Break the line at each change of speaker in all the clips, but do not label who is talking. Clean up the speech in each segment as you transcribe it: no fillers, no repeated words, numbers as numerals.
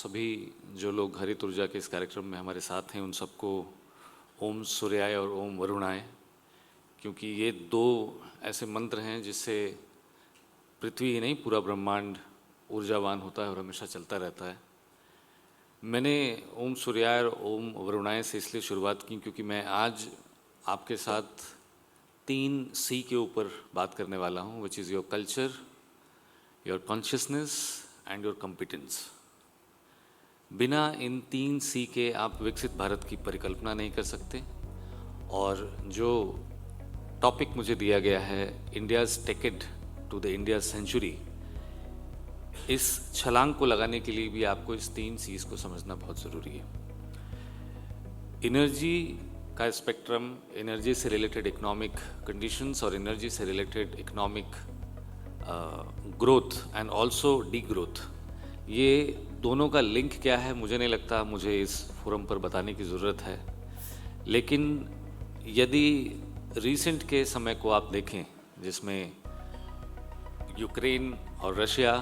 सभी जो लोग हरित ऊर्जा के इस कार्यक्रम में हमारे साथ हैं उन सबको ओम सूर्याय और ओम वरुणाय, क्योंकि ये दो ऐसे मंत्र हैं जिससे पृथ्वी ही नहीं पूरा ब्रह्मांड ऊर्जावान होता है और हमेशा चलता रहता है। मैंने ओम सूर्याय और ओम वरुणाय से इसलिए शुरुआत की क्योंकि मैं आज आपके साथ 3 C के ऊपर बात करने वाला हूँ, which is your culture, your consciousness and your competence. बिना इन 3 C के आप विकसित भारत की परिकल्पना नहीं कर सकते। और जो टॉपिक मुझे दिया गया है, India's ticket to the India century, इस छलांग को लगाने के लिए भी आपको इस 3 C's को समझना बहुत ज़रूरी है। एनर्जी का स्पेक्ट्रम, एनर्जी से रिलेटेड इकोनॉमिक कंडीशंस और एनर्जी से related economic growth and also D growth, ये दोनों का लिंक क्या है मुझे नहीं लगता मुझे इस फोरम पर बताने की ज़रूरत है। लेकिन यदि रीसेंट के समय को आप देखें जिसमें यूक्रेन और रशिया,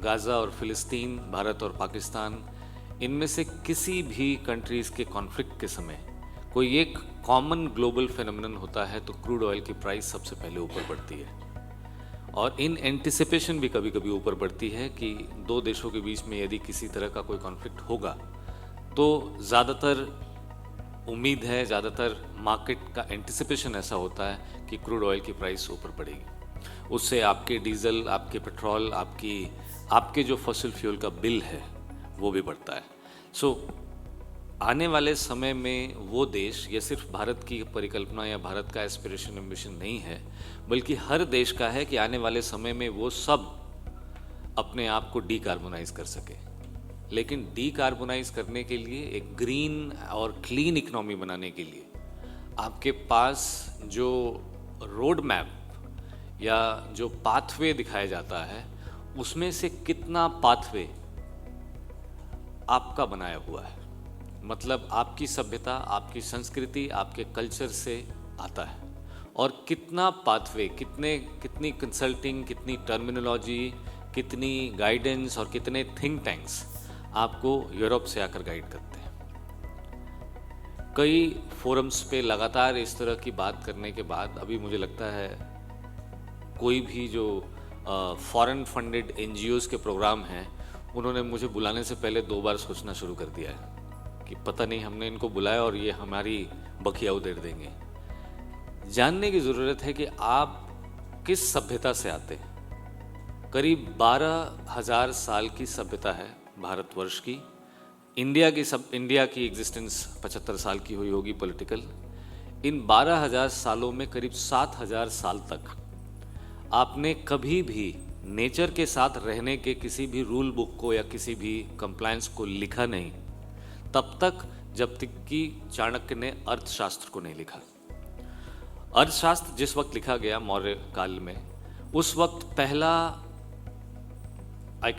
गाज़ा और फ़िलिस्तीन, भारत और पाकिस्तान, इनमें से किसी भी कंट्रीज़ के कॉन्फ्लिक्ट के समय कोई एक कॉमन ग्लोबल फेनोमेनन होता है तो क्रूड ऑयल की प्राइस सबसे पहले ऊपर बढ़ती है। और इन एंटिसिपेशन भी कभी कभी ऊपर बढ़ती है कि दो देशों के बीच में यदि किसी तरह का कोई कॉन्फ्लिक्ट होगा तो ज़्यादातर उम्मीद है, ज़्यादातर मार्केट का एंटिसिपेशन ऐसा होता है कि क्रूड ऑयल की प्राइस ऊपर बढ़ेगी। उससे आपके डीजल, आपके पेट्रोल, आपके जो फॉसिल फ्यूल का बिल है वो भी बढ़ता है। आने वाले समय में वो देश, ये सिर्फ भारत की परिकल्पना या भारत का एस्पिरेशन एम्बिशन नहीं है, बल्कि हर देश का है कि आने वाले समय में वो सब अपने आप को डीकार्बोनाइज कर सके। लेकिन डीकार्बोनाइज करने के लिए, एक ग्रीन और क्लीन इकोनॉमी बनाने के लिए आपके पास जो रोड मैप या जो पाथवे दिखाया जाता है उसमें से कितना पाथवे आपका बनाया हुआ है, मतलब आपकी सभ्यता, आपकी संस्कृति, आपके कल्चर से आता है, और कितना पाथवे, कितनी कंसल्टिंग, कितनी टर्मिनोलॉजी, कितनी गाइडेंस और कितने थिंक टैंक्स आपको यूरोप से आकर गाइड करते हैं। कई फोरम्स पे लगातार इस तरह की बात करने के बाद अभी मुझे लगता है कोई भी जो फॉरेन फंडेड NGOs के प्रोग्राम हैं उन्होंने मुझे बुलाने से पहले 2 बार सोचना शुरू कर दिया है कि पता नहीं हमने इनको बुलाया और ये हमारी बखिया उधेड़ देंगे। जानने की ज़रूरत है कि आप किस सभ्यता से आते हैं। करीब 12,000 साल की सभ्यता है भारतवर्ष की। इंडिया की एग्जिस्टेंस 75 साल की हुई होगी पॉलिटिकल। इन 12,000 सालों में करीब 7,000 साल तक आपने कभी भी नेचर के साथ रहने के किसी भी रूल बुक को या किसी भी कंप्लायंस को लिखा नहीं, तब तक जब तक कि चाणक्य ने अर्थशास्त्र को नहीं लिखा। अर्थशास्त्र जिस वक्त लिखा गया मौर्य काल में, उस वक्त पहला I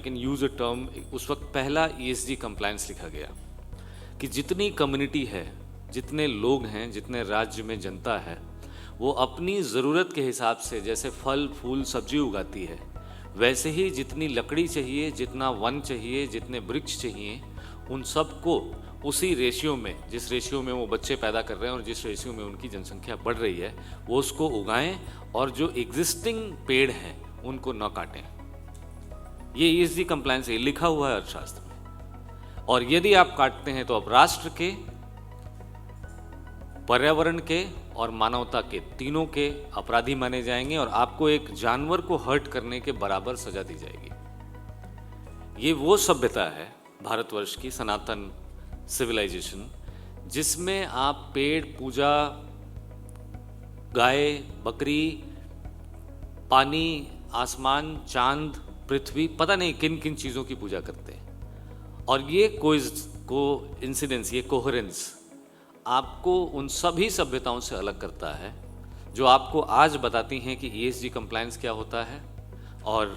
can use a term, उस वक्त पहला ESG कंप्लायंस लिखा गया कि जितनी कम्युनिटी है, जितने लोग हैं, जितने राज्य में जनता है, वो अपनी ज़रूरत के हिसाब से जैसे फल फूल सब्जी उगाती है, वैसे ही जितनी लकड़ी चाहिए, जितना वन चाहिए, जितने वृक्ष चाहिए, उन सब को उसी रेशियो में, जिस रेशियो में वो बच्चे पैदा कर रहे हैं और जिस रेशियो में उनकी जनसंख्या बढ़ रही है, वो उसको उगाएं और जो एग्जिस्टिंग पेड़ हैं उनको न काटें। ये ESG कंप्लायंस है, लिखा हुआ है अर्थशास्त्र में। और यदि आप काटते हैं तो आप राष्ट्र के, पर्यावरण के और मानवता के, तीनों के अपराधी माने जाएंगे और आपको एक जानवर को हर्ट करने के बराबर सजा दी जाएगी। ये वो सभ्यता है भारतवर्ष की, सनातन सिविलाइजेशन, जिसमें आप पेड़ पूजा, गाय, बकरी, पानी, आसमान, चांद, पृथ्वी, पता नहीं किन किन चीज़ों की पूजा करते हैं। और ये कोइंसिडेंस, ये कोहेरेंस आपको उन सभी सभ्यताओं से अलग करता है जो आपको आज बताती हैं कि ESG कंप्लायंस क्या होता है और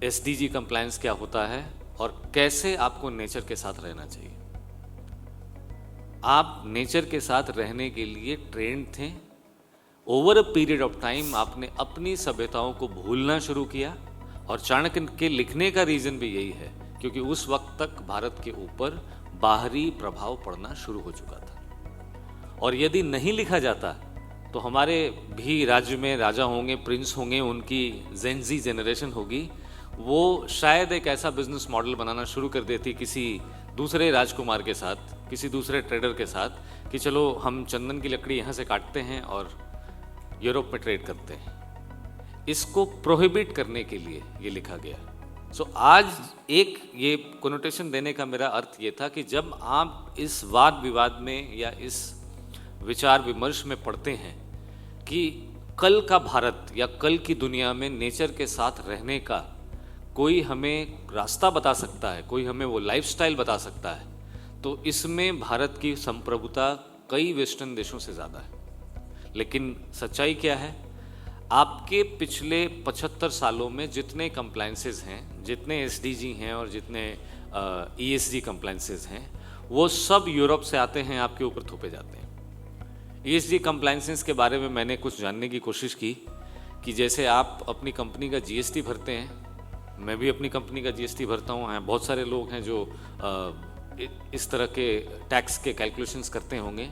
SDG कंप्लायंस क्या होता है और कैसे आपको नेचर के साथ रहना चाहिए। आप नेचर के साथ रहने के लिए ट्रेंड थे। Over a period of time आपने अपनी सभ्यताओं को भूलना शुरू किया और चाणक्य के लिखने का रीज़न भी यही है क्योंकि उस वक्त तक भारत के ऊपर बाहरी प्रभाव पड़ना शुरू हो चुका था। और यदि नहीं लिखा जाता तो हमारे भी राज्य में राजा होंगे, प्रिंस होंगे, उनकी जेनजी जनरेशन होगी, वो शायद एक ऐसा बिजनेस मॉडल बनाना शुरू कर देती किसी दूसरे राजकुमार के साथ, किसी दूसरे ट्रेडर के साथ, कि चलो हम चंदन की लकड़ी यहाँ से काटते हैं और यूरोप में ट्रेड करते हैं। इसको प्रोहिबिट करने के लिए ये लिखा गया। सो आज एक ये कोनोटेशन देने का मेरा अर्थ ये था कि जब आप इस वाद विवाद में या इस विचार विमर्श में पढ़ते हैं कि कल का भारत या कल की दुनिया में नेचर के साथ रहने का कोई हमें रास्ता बता सकता है, कोई हमें वो लाइफस्टाइल बता सकता है, तो इसमें भारत की संप्रभुता कई वेस्टर्न देशों से ज़्यादा है। लेकिन सच्चाई क्या है? आपके पिछले 75 सालों में जितने कंप्लायंसेस हैं, जितने एसडीजी हैं और जितने ईएसजी कंप्लायंसेस हैं, वो सब यूरोप से आते हैं, आपके ऊपर थोपे जाते हैं। ईएसजी कंप्लायंसेस के बारे में मैंने कुछ जानने की कोशिश की कि जैसे आप अपनी कंपनी का जीएसटी भरते हैं, मैं भी अपनी कंपनी का जीएसटी भरता हूँ, बहुत सारे लोग हैं जो इस तरह के टैक्स के कैलकुलेशंस करते होंगे।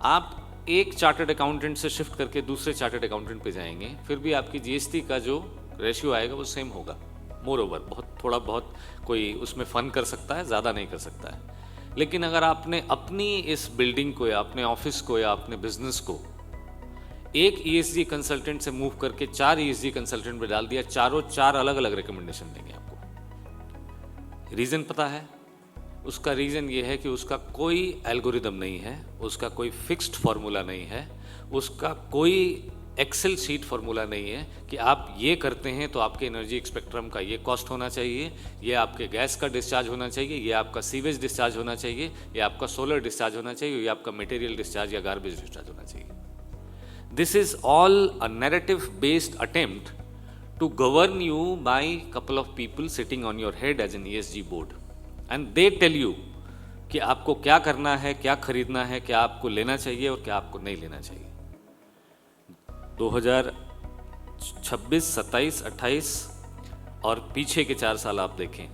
आप एक चार्टर्ड अकाउंटेंट से शिफ्ट करके दूसरे चार्टर्ड अकाउंटेंट पे जाएंगे, फिर भी आपकी जीएसटी का जो रेशियो आएगा वो सेम होगा, मोर ओवर। बहुत थोड़ा बहुत कोई उसमें फन कर सकता है, ज़्यादा नहीं कर सकता है। लेकिन अगर आपने अपनी इस बिल्डिंग को या अपने ऑफिस को या अपने बिजनेस को एक ईएसजी कंसल्टेंट से मूव करके 4 ईएसजी कंसल्टेंट पे डाल दिया, चारों 4 अलग अलग रिकमेंडेशन देंगे आपको। रीज़न पता है? उसका रीज़न ये है कि उसका कोई एल्गोरिदम नहीं है, उसका कोई फिक्स्ड फार्मूला नहीं है, उसका कोई एक्सेल शीट फार्मूला नहीं है कि आप ये करते हैं तो आपके एनर्जी स्पेक्ट्रम का ये कॉस्ट होना चाहिए, ये आपके गैस का डिस्चार्ज होना चाहिए, ये आपका सीवेज डिस्चार्ज होना चाहिए, ये आपका सोलर डिस्चार्ज होना चाहिए, ये आपका मटेरियल डिस्चार्ज या गार्बेज डिस्चार्ज होना चाहिए। This is all a narrative based attempt to govern you by couple of people sitting on your head as an ESG board, and they tell you कि आपको क्या करना है, क्या खरीदना है, क्या आपको लेना चाहिए और क्या आपको नहीं लेना चाहिए। 2026, 27, 28 और पीछे के 4 साल आप देखें,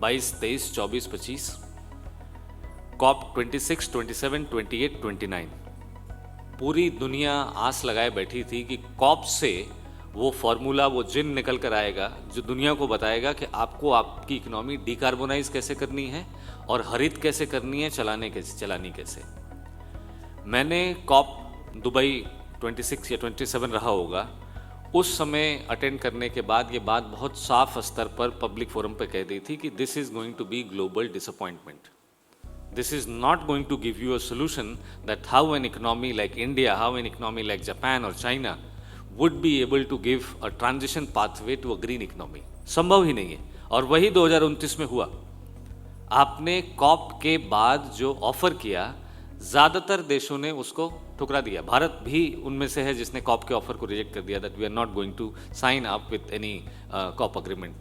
22, 23, 24, 25, COP 26, 27, 28, 29, पूरी दुनिया आस लगाए बैठी थी कि कॉप से वो फार्मूला, वो जिन निकल कर आएगा जो दुनिया को बताएगा कि आपको आपकी इकोनॉमी डिकार्बोनाइज कैसे करनी है और हरित कैसे करनी है, चलानी कैसे। मैंने कॉप दुबई 26 या 27 रहा होगा, उस समय अटेंड करने के बाद ये बात बहुत साफ स्तर पर पब्लिक फोरम पे कह दी थी कि this is going to be global disappointment. This is not going to give you a solution that how an economy like India, how an economy like Japan or China would be able to give a transition pathway to a green economy. संभव ही नहीं है। और वही 2029 में हुआ। आपने corp के बाद जो ऑफर किया, ज़्यादातर देशों ने उसको ठुकरा दिया। भारत भी उनमें से है जिसने कॉप के ऑफर को रिजेक्ट कर दिया, that we are not going to sign up with any COP agreement.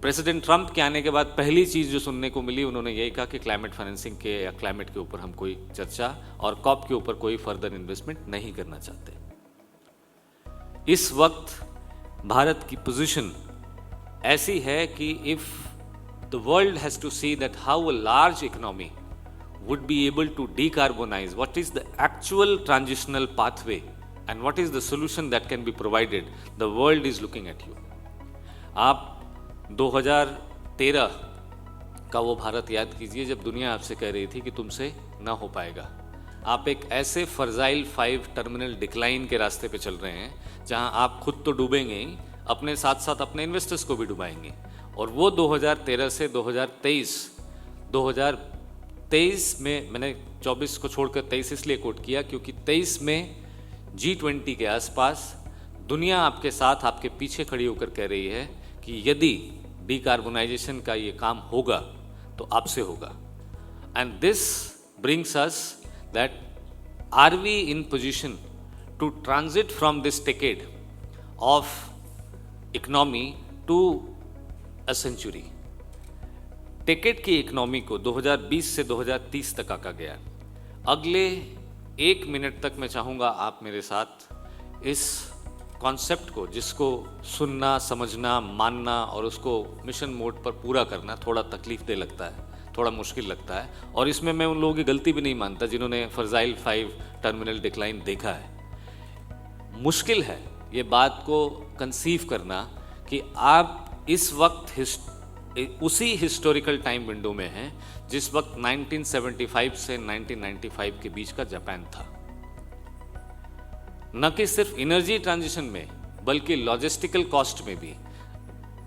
President Trump के आने के बाद पहली चीज़ जो सुनने को मिली, उन्होंने यही कहा कि क्लाइमेट फाइनेंसिंग के या क्लाइमेट के ऊपर हम कोई चर्चा और कॉप के ऊपर कोई फर्दर इन्वेस्टमेंट नहीं करना चाहते। इस वक्त भारत की पोजीशन ऐसी है कि if the world has to see that how a large economy would be able to decarbonize, what is the actual transitional pathway and what is the solution that can be provided, the world is looking at you. आप 2013 का वो भारत याद कीजिए जब दुनिया आपसे कह रही थी कि तुमसे ना हो पाएगा। आप एक ऐसे फर्जाइल 5 टर्मिनल डिक्लाइन के रास्ते पे चल रहे हैं जहां आप खुद तो डूबेंगे ही, अपने साथ साथ अपने इन्वेस्टर्स को भी डुबाएंगे। और वो 2013 से 2023 में, मैंने 24 को छोड़कर 23 इसलिए कोट किया क्योंकि 23 में G20 के आसपास दुनिया आपके साथ, आपके पीछे खड़ी होकर कह रही है कि यदि डिकार्बोनाइजेशन का ये काम होगा तो आपसे होगा। And this brings us that are we in position to transit from this ticket of economy to a century. Ticket की इकोनॉमी को 2020 से 2030 तक आका गया। अगले 1 मिनट तक मैं चाहूँगा आप मेरे साथ इस कॉन्सेप्ट को, जिसको सुनना, समझना, मानना और उसको मिशन मोड पर पूरा करना थोड़ा तकलीफदेह लगता है, थोड़ा मुश्किल लगता है। और इसमें मैं उन लोगों की गलती भी नहीं मानता जिन्होंने फर्जाइल 5 टर्मिनल डिक्लाइन देखा है। मुश्किल है ये बात को कंसीव करना कि आप इस वक्त उसी हिस्टोरिकल टाइम विंडो में हैं जिस वक्त 1975 से 1995 के बीच का जापान था। न कि सिर्फ एनर्जी ट्रांजिशन में बल्कि लॉजिस्टिकल कॉस्ट में भी,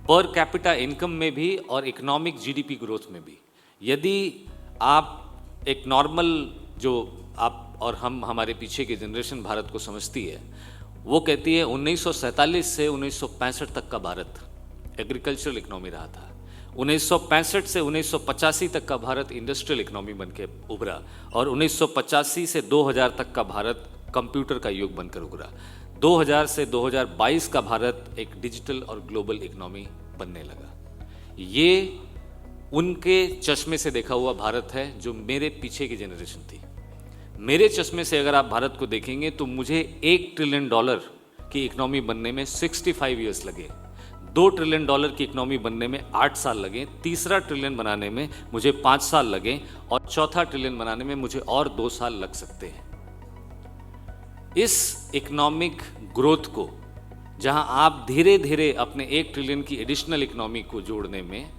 पर कैपिटा इनकम में भी और इकोनॉमिक जीडीपी ग्रोथ में भी। यदि आप एक नॉर्मल, जो आप और हम, हमारे पीछे की जनरेशन भारत को समझती है, वो कहती है 1947 से 1965 तक का भारत एग्रीकल्चरल इकोनॉमी रहा था। 1965 से 1985 तक का भारत इंडस्ट्रियल इकोनॉमी बन के उभरा और 1985 से 2000 तक का भारत कंप्यूटर का युग बनकर उभरा। 2000 से 2022 का भारत एक डिजिटल और ग्लोबल इकोनॉमी बनने लगा। ये उनके चश्मे से देखा हुआ भारत है जो मेरे पीछे की जनरेशन थी। मेरे चश्मे से अगर आप भारत को देखेंगे तो मुझे $1 ट्रिलियन की इकोनॉमी बनने में 65 ईयर्स लगे, $2 ट्रिलियन की इकोनॉमी बनने में 8 साल लगे, तीसरा ट्रिलियन बनाने में मुझे 5 साल लगे और चौथा ट्रिलियन बनाने में मुझे और 2 साल लग सकते हैं। इस इकोनॉमिक ग्रोथ को, जहां आप धीरे धीरे अपने 1 ट्रिलियन की एडिशनल इकोनॉमी को जोड़ने में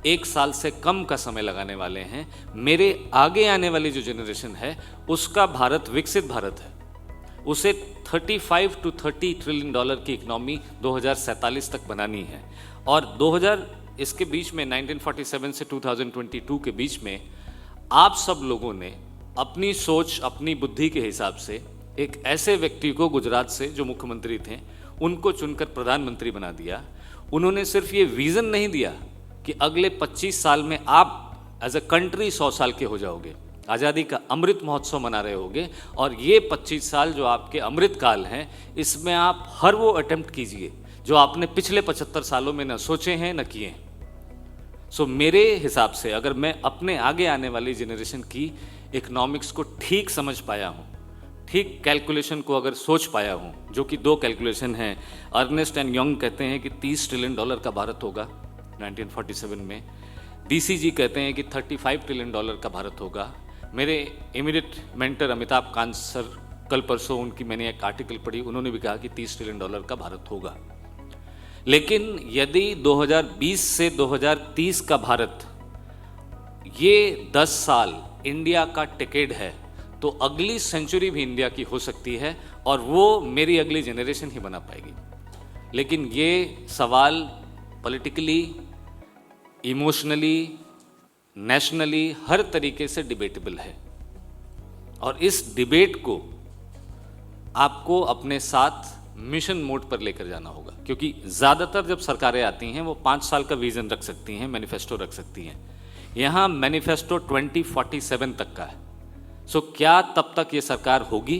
1 साल से कम का समय लगाने वाले हैं, मेरे आगे आने वाली जो जनरेशन है उसका भारत विकसित भारत है। उसे 35 to 30 ट्रिलियन डॉलर की इकोनॉमी 2047 तक बनानी है। और 2000 इसके बीच में 1947 से 2022 के बीच में आप सब लोगों ने अपनी सोच, अपनी बुद्धि के हिसाब से एक ऐसे व्यक्ति को, गुजरात से जो मुख्यमंत्री थे, उनको चुनकर प्रधानमंत्री बना दिया। उन्होंने सिर्फ ये विजन नहीं दिया कि अगले 25 साल में आप एज अ कंट्री 100 साल के हो जाओगे, आज़ादी का अमृत महोत्सव मना रहे होगे, और ये 25 साल जो आपके अमृत काल हैं, इसमें आप हर वो अटेम्प्ट कीजिए जो आपने पिछले 75 सालों में न सोचे हैं न किए हैं। सो मेरे हिसाब से अगर मैं अपने आगे आने वाली जनरेशन की इकोनॉमिक्स को ठीक समझ पाया हूँ, ठीक कैलकुलेशन को अगर सोच पाया हूँ, जो कि 2 कैलकुलेशन हैं। अर्नेस्ट एंड यंग कहते हैं कि $30 ट्रिलियन का भारत होगा 1947 में। DCG कहते हैं कि $35 ट्रिलियन का भारत होगा। मेरे immediate mentor Amitabh Kant sir, कल परसों उनकी मैंने एक आर्टिकल पढ़ी, उन्होंने भी कहा कि $30 ट्रिलियन का भारत होगा। लेकिन यदि 2020 से 2030 का भारत, ये 10 साल इंडिया का टिकेट है, तो अगली सेंचुरी भी इंडिया की हो सकती है और वो मेरी अगली जनरेशन ही बना पाएगी। लेकिन ये सवाल पॉलिटिकली, इमोशनली, नेशनली हर तरीके से डिबेटेबल है और इस डिबेट को आपको अपने साथ मिशन मोड पर लेकर जाना होगा। क्योंकि ज़्यादातर जब सरकारें आती हैं वो 5 साल का विजन रख सकती हैं, मैनिफेस्टो रख सकती हैं। यहाँ मैनिफेस्टो 2047 तक का है। सो क्या तब तक ये सरकार होगी,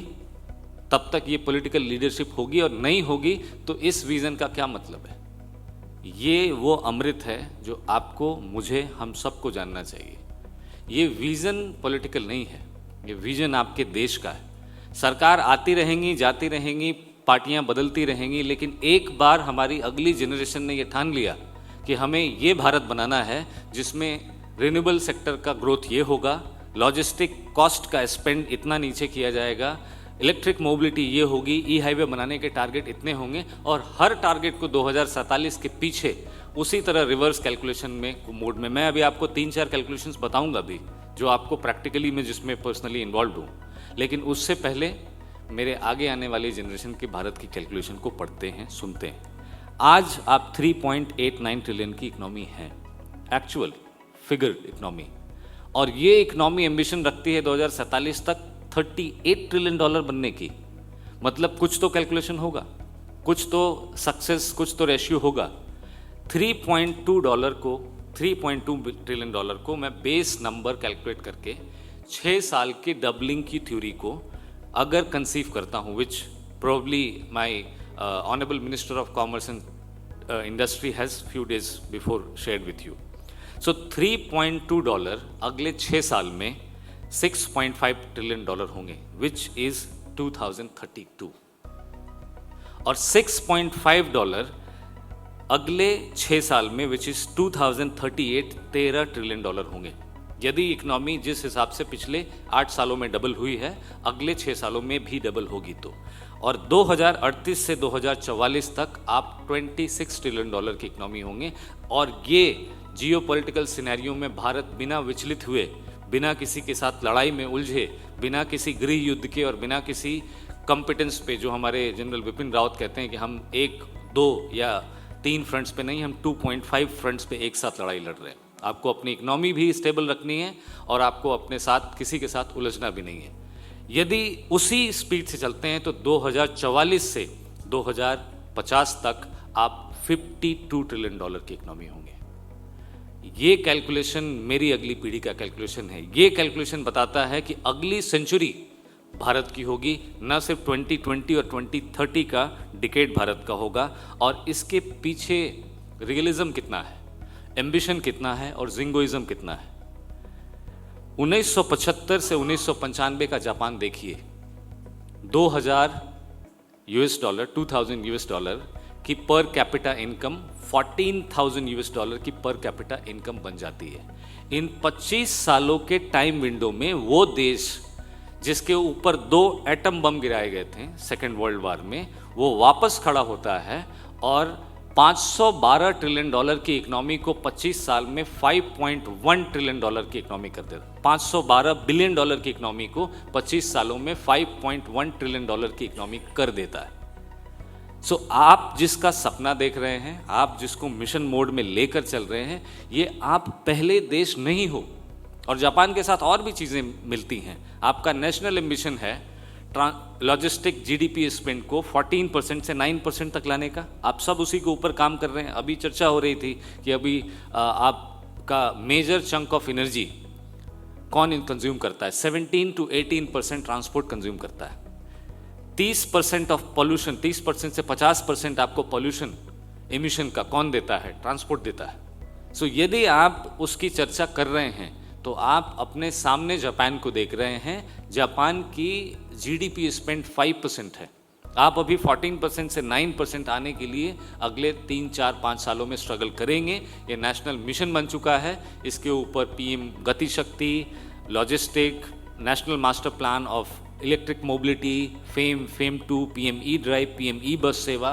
तब तक ये पॉलिटिकल लीडरशिप होगी, और नहीं होगी तो इस विजन का क्या मतलब है? ये वो अमृत है जो आपको, मुझे, हम सबको जानना चाहिए। ये विजन पॉलिटिकल नहीं है, ये विजन आपके देश का है। सरकार आती रहेंगी, जाती रहेंगी, पार्टियां बदलती रहेंगी, लेकिन एक बार हमारी अगली जनरेशन ने ये ठान लिया कि हमें ये भारत बनाना है जिसमें रिन्यूएबल सेक्टर का ग्रोथ ये होगा, लॉजिस्टिक कॉस्ट का स्पेंड इतना नीचे किया जाएगा, इलेक्ट्रिक मोबिलिटी ये होगी, ई हाईवे बनाने के टारगेट इतने होंगे, और हर टारगेट को 2047 के पीछे उसी तरह रिवर्स कैलकुलेशन में मोड में। मैं अभी आपको 3-4 कैलकुलेशंस बताऊंगा भी जो आपको प्रैक्टिकली मैं जिसमें पर्सनली इन्वॉल्व हूँ, लेकिन उससे पहले मेरे आगे आने वाली जनरेशन के भारत की कैलकुलेशन को पढ़ते हैं, सुनते हैं। आज आप 3.89 ट्रिलियन की इकोनॉमी है, एक्चुअल फिगर इकोनॉमी, और ये इकोनॉमी एम्बिशन रखती है 2047 तक $38 ट्रिलियन बनने की। मतलब कुछ तो कैलकुलेशन होगा, कुछ तो सक्सेस, कुछ तो रेशियो होगा। 3.2 ट्रिलियन डॉलर को मैं बेस नंबर कैलकुलेट करके 6 साल की डबलिंग की थ्योरी को अगर कंसीव करता हूँ, which probably my honourable minister of commerce and industry has few days before shared with you. So $3.2 अगले 6 साल में $6.5 ट्रिलियन होंगे, विच इज 2032। और $6.5 अगले 6 साल में, विच इज 2038, $13 ट्रिलियन होंगे। यदि इकोनॉमी जिस हिसाब से पिछले 8 सालों में डबल हुई है, अगले 6 सालों में भी डबल होगी तो, और 2038 से 2044 तक आप $26 ट्रिलियन की इकोनॉमी होंगे। और ये जियोपॉलिटिकल सिनेरियो में भारत बिना विचलित हुए, बिना किसी के साथ लड़ाई में उलझे, बिना किसी गृह युद्ध के और बिना किसी कॉम्पिटेंस पे, जो हमारे जनरल विपिन रावत कहते हैं कि हम 1, 2 या 3 फ्रंट्स पे नहीं, हम 2.5 फ्रंट्स पे एक साथ लड़ाई लड़ रहे हैं। आपको अपनी इकोनॉमी भी स्टेबल रखनी है और आपको अपने साथ किसी के साथ उलझना भी नहीं है। यदि उसी स्पीड से चलते हैं तो 2044 से 2050 तक आप $52 ट्रिलियन की इकोनॉमी होंगे। ये कैलकुलेशन मेरी अगली पीढ़ी का कैलकुलेशन है। ये कैलकुलेशन बताता है कि अगली सेंचुरी भारत की होगी, न सिर्फ 2020 और 2030 का डिकेड भारत का होगा। और इसके पीछे रियलिज्म कितना है, एम्बिशन कितना है और जिंगोइज्म कितना है। 1975 से 1995 का जापान देखिए, $2000 की पर कैपिटा इनकम $14,000 की पर कैपिटा इनकम बन जाती है। इन 25 सालों के टाइम विंडो में वो देश जिसके ऊपर 2 एटम बम गिराए गए थे सेकेंड वर्ल्ड वॉर में, वो वापस खड़ा होता है और $512 ट्रिलियन की इकोनॉमी को 25 साल में $5.1 ट्रिलियन की इकोनॉमी कर देता है। $512 बिलियन की इकोनॉमी को 25 सालों में $5.1 ट्रिलियन की इकोनॉमी कर देता है। सो आप जिसका सपना देख रहे हैं, आप जिसको मिशन मोड में लेकर चल रहे हैं, ये आप पहले देश नहीं हो। और जापान के साथ और भी चीज़ें मिलती हैं। आपका नेशनल एम्बिशन है लॉजिस्टिक जीडीपी स्पेंड को 14% से 9% तक लाने का। आप सब उसी के ऊपर काम कर रहे हैं। अभी चर्चा हो रही थी कि अभी आपका मेजर चंक ऑफ एनर्जी कौन कंज्यूम करता है, 17 to 18% ट्रांसपोर्ट कंज्यूम करता है। 30% ऑफ पॉल्यूशन, 30% से 50% आपको पॉल्यूशन एमिशन का कौन देता है, ट्रांसपोर्ट देता है। सो यदि आप उसकी चर्चा कर रहे हैं तो आप अपने सामने जापान को देख रहे हैं। जापान की जीडीपी स्पेंड 5% है। आप अभी 14% से 9% आने के लिए अगले 3, 4, 5 सालों में स्ट्रगल करेंगे। ये नेशनल मिशन बन चुका है। इसके ऊपर PM Gati Shakti, logistic, national master plan of electric mobility, FAME 2, PM E drive, PM E bus Seva,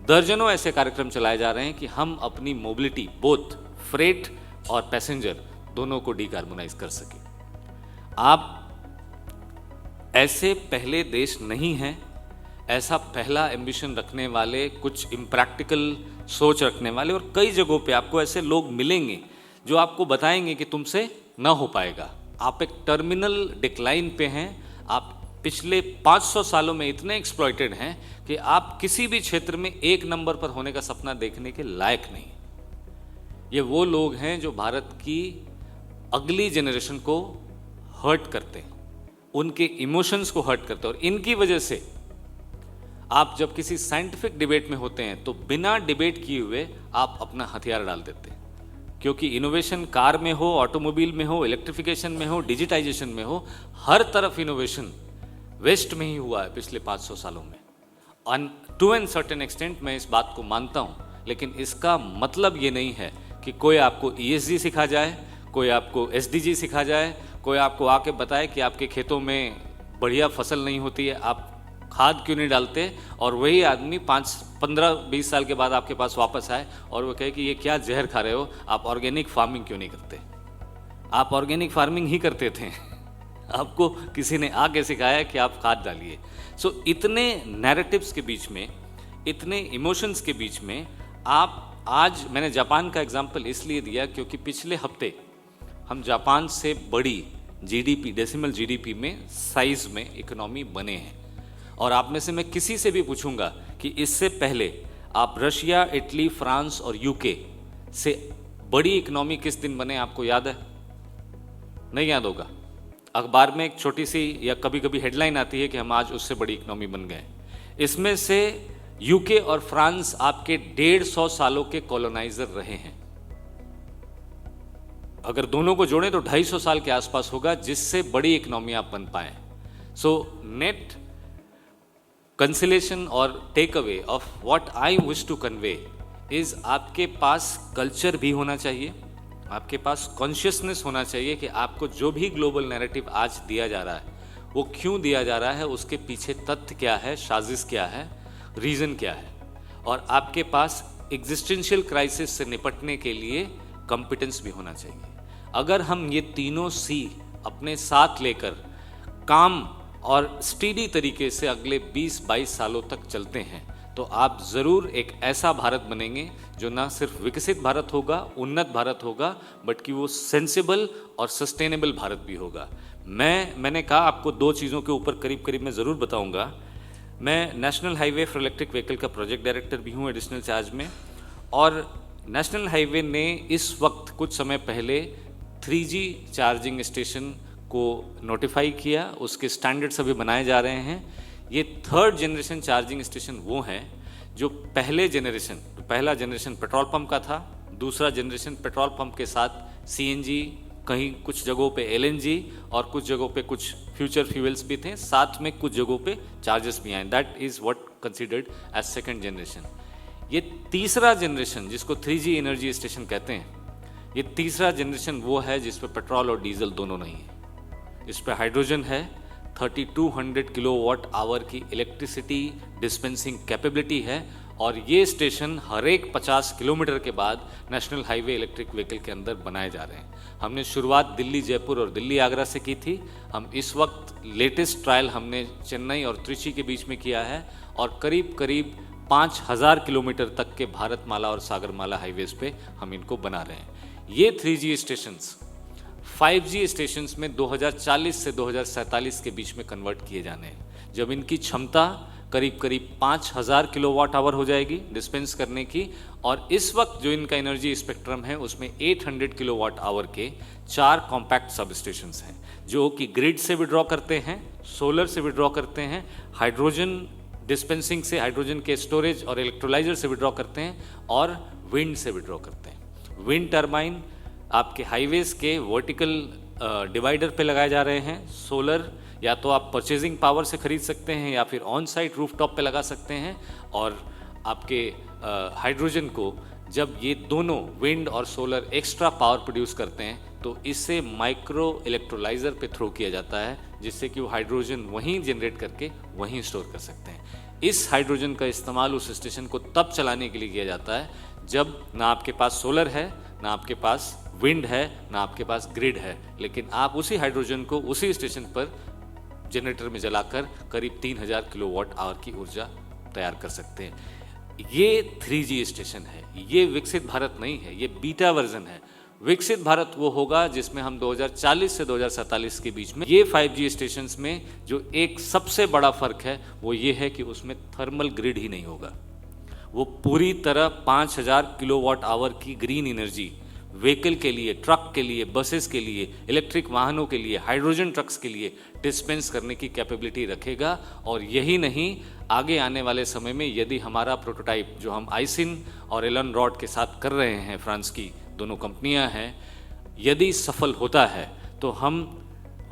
दर्जनों ऐसे कार्यक्रम चलाए जा रहे हैं कि हम अपनी मोबिलिटी बोथ फ्रेट और पैसेंजर दोनों को डिकार्बोनाइज कर सके। आप ऐसे पहले देश नहीं हैं। ऐसा पहला एम्बिशन रखने वाले, कुछ इम्प्रैक्टिकल सोच रखने वाले, और कई जगहों पे आपको ऐसे लोग मिलेंगे जो आपको बताएंगे कि तुमसे ना हो पाएगा। आप एक टर्मिनल डिक्लाइन पे हैं। आप पिछले 500 सालों में इतने एक्सप्लॉइटेड हैं कि आप किसी भी क्षेत्र में 1 नंबर पर होने का सपना देखने के लायक नहीं। ये वो लोग हैं जो भारत की अगली जनरेशन को हर्ट करते हैं, उनके इमोशंस को हर्ट करते हैं। और इनकी वजह से आप जब किसी साइंटिफिक डिबेट में होते हैं तो बिना डिबेट किए हुए आप अपना हथियार डाल देते हैं। क्योंकि इनोवेशन कार में हो, ऑटोमोबाइल में हो, इलेक्ट्रिफिकेशन में हो, डिजिटाइजेशन में हो, हर तरफ इनोवेशन वेस्ट में ही हुआ है पिछले 500 सालों में। टू एन सर्टेन एक्सटेंट मैं इस बात को मानता हूँ, लेकिन इसका मतलब ये नहीं है कि कोई आपको ESG सिखा जाए, कोई आपको SDG सिखा जाए, कोई आपको आके बताए कि आपके खेतों में बढ़िया फसल नहीं होती है, आप खाद क्यों नहीं डालते, और वही आदमी 5, 15, 20 साल के बाद आपके पास वापस आए और वो कहे कि ये क्या जहर खा रहे हो, आप ऑर्गेनिक फार्मिंग क्यों नहीं करते। आप ऑर्गेनिक फार्मिंग ही करते थे, आपको किसी ने आके सिखाया कि आप खाद डालिए। सो इतने नैरेटिव्स के बीच में, इतने इमोशंस के बीच में आप आज, मैंने जापान का एग्जाम्पल इसलिए दिया क्योंकि पिछले हफ्ते हम जापान से बड़ी जीडीपी, डेसिमल जीडीपी में, साइज में इकोनॉमी बने हैं। और आप में से मैं किसी से भी पूछूंगा कि इससे पहले आप रशिया, इटली, फ्रांस और यूके से बड़ी इकोनॉमी किस दिन बने, आपको याद है? नहीं याद होगा। अखबार में एक छोटी सी या कभी कभी हेडलाइन आती है कि हम आज उससे बड़ी इकोनॉमी बन गए। इसमें से यूके और फ्रांस आपके 150 सालों के कॉलोनाइजर रहे हैं। अगर दोनों को जोड़ें तो 250 साल के आसपास होगा जिससे बड़ी इकोनॉमी आप बन पाए। सो नेट कंसिलेशन और take away of what I wish to convey is आपके पास कल्चर भी होना चाहिए, आपके पास कॉन्शियसनेस होना चाहिए कि आपको जो भी ग्लोबल नैरेटिव आज दिया जा रहा है वो क्यों दिया जा रहा है, उसके पीछे तथ्य क्या है, साजिश क्या है, रीज़न क्या है, और आपके पास एग्जिस्टेंशियल क्राइसिस से निपटने के लिए कॉम्पिटेंस भी होना चाहिए। अगर हम ये तीनों सी अपने साथ लेकर काम और स्टीडी तरीके से अगले 20-22 सालों तक चलते हैं तो आप ज़रूर एक ऐसा भारत बनेंगे जो ना सिर्फ विकसित भारत होगा, उन्नत भारत होगा, बट कि वो सेंसिबल और सस्टेनेबल भारत भी होगा। मैंने कहा आपको दो चीज़ों के ऊपर करीब करीब मैं ज़रूर बताऊंगा। मैं national highway for electric vehicle का प्रोजेक्ट डायरेक्टर भी हूँ एडिशनल चार्ज में, और नेशनल हाईवे ने इस वक्त कुछ समय पहले 3G चार्जिंग स्टेशन को नोटिफाई किया, उसके स्टैंडर्ड्स अभी बनाए जा रहे हैं। ये थर्ड जनरेशन चार्जिंग स्टेशन वो हैं जो पहला जनरेशन पेट्रोल पंप का था, दूसरा जनरेशन पेट्रोल पंप के साथ CNG, कहीं कुछ जगहों पे LNG और कुछ जगहों पे कुछ फ्यूचर फ्यूल्स भी थे, साथ में कुछ जगहों पे चार्जेस भी आए। That is what considered as second generation. ये तीसरा जनरेशन जिसको 3G एनर्जी स्टेशन कहते हैं, ये तीसरा जनरेशन वो है जिस पे पेट्रोल और डीजल दोनों नहीं है। इस पे हाइड्रोजन है, 3200 किलोवाट आवर की इलेक्ट्रिसिटी डिस्पेंसिंग कैपेबिलिटी है, और ये स्टेशन हर एक 50 किलोमीटर के बाद नेशनल हाईवे इलेक्ट्रिक व्हीकल के अंदर बनाए जा रहे हैं। हमने शुरुआत दिल्ली जयपुर और दिल्ली आगरा से की थी। हम इस वक्त लेटेस्ट ट्रायल हमने चेन्नई और त्रिची के बीच में किया है, और करीब करीब 5000 किलोमीटर तक के भारतमाला और सागरमाला हाईवेज पे हम इनको बना रहे हैं। ये 3G स्टेशंस 5G स्टेशंस में 2040 से 2047 के बीच में कन्वर्ट किए जाने हैं, जब इनकी क्षमता करीब करीब 5000 किलोवाट आवर हो जाएगी डिस्पेंस करने की। और इस वक्त जो इनका एनर्जी स्पेक्ट्रम है उसमें 800 किलोवाट आवर के 4 कॉम्पैक्ट सब स्टेशंस हैं जो कि ग्रिड से विड्रॉ करते हैं, सोलर से विड्रॉ करते हैं, हाइड्रोजन डिस्पेंसिंग से, हाइड्रोजन के स्टोरेज और इलेक्ट्रोलाइजर से विड्रॉ करते हैं, और विंड से विड्रॉ करते हैं। विंड टर्बाइन आपके हाईवेज के वर्टिकल डिवाइडर पे लगाए जा रहे हैं। सोलर या तो आप परचेजिंग पावर से खरीद सकते हैं या फिर ऑन साइट रूफटॉप पे लगा सकते हैं, और आपके हाइड्रोजन को जब ये दोनों विंड और सोलर एक्स्ट्रा पावर प्रोड्यूस करते हैं तो इससे माइक्रो इलेक्ट्रोलाइजर पे थ्रो किया जाता है, जिससे कि वो हाइड्रोजन वहीं जनरेट करके वहीं स्टोर कर सकते हैं। इस हाइड्रोजन का इस्तेमाल उस स्टेशन को तब चलाने के लिए किया जाता है जब ना आपके पास सोलर है, ना आपके पास विंड है, ना आपके पास ग्रिड है, लेकिन आप उसी हाइड्रोजन को उसी स्टेशन पर जनरेटर में जलाकर करीब 3000 किलोवाट आवर की ऊर्जा तैयार कर सकते हैं। ये 3G स्टेशन है, ये विकसित भारत नहीं है, ये बीटा वर्जन है। विकसित भारत वो होगा जिसमें हम 2040 से 2047 के बीच में ये 5G स्टेशंस में जो एक सबसे बड़ा फर्क है वो ये है कि उसमें थर्मल ग्रिड ही नहीं होगा। वो पूरी तरह 5000 किलोवाट आवर की ग्रीन एनर्जी व्हीकल के लिए, ट्रक के लिए, बसेस के लिए, इलेक्ट्रिक वाहनों के लिए, हाइड्रोजन ट्रक्स के लिए डिस्पेंस करने की कैपेबिलिटी रखेगा। और यही नहीं, आगे आने वाले समय में यदि हमारा प्रोटोटाइप जो हम आइसिन और एलन रॉड के साथ कर रहे हैं, फ्रांस की दोनों कंपनियां हैं, यदि सफल होता है तो हम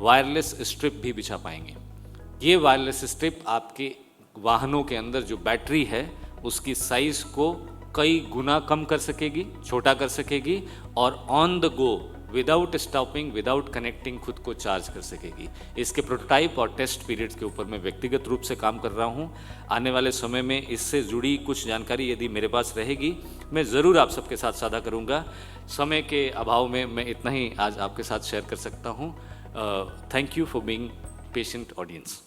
वायरलेस स्ट्रिप भी बिछा पाएंगे। ये वायरलेस स्ट्रिप आपके वाहनों के अंदर जो बैटरी है उसकी साइज को कई गुना कम कर सकेगी, छोटा कर सकेगी, और on the go without stopping, without connecting खुद को चार्ज कर सकेगी। इसके प्रोटोटाइप और टेस्ट पीरियड्स के ऊपर मैं व्यक्तिगत रूप से काम कर रहा हूँ। आने वाले समय में इससे जुड़ी कुछ जानकारी यदि मेरे पास रहेगी मैं ज़रूर आप सबके साथ साझा करूँगा। समय के अभाव में मैं इतना ही आज आपके साथ शेयर कर सकता हूँ। Thank you for being patient audience.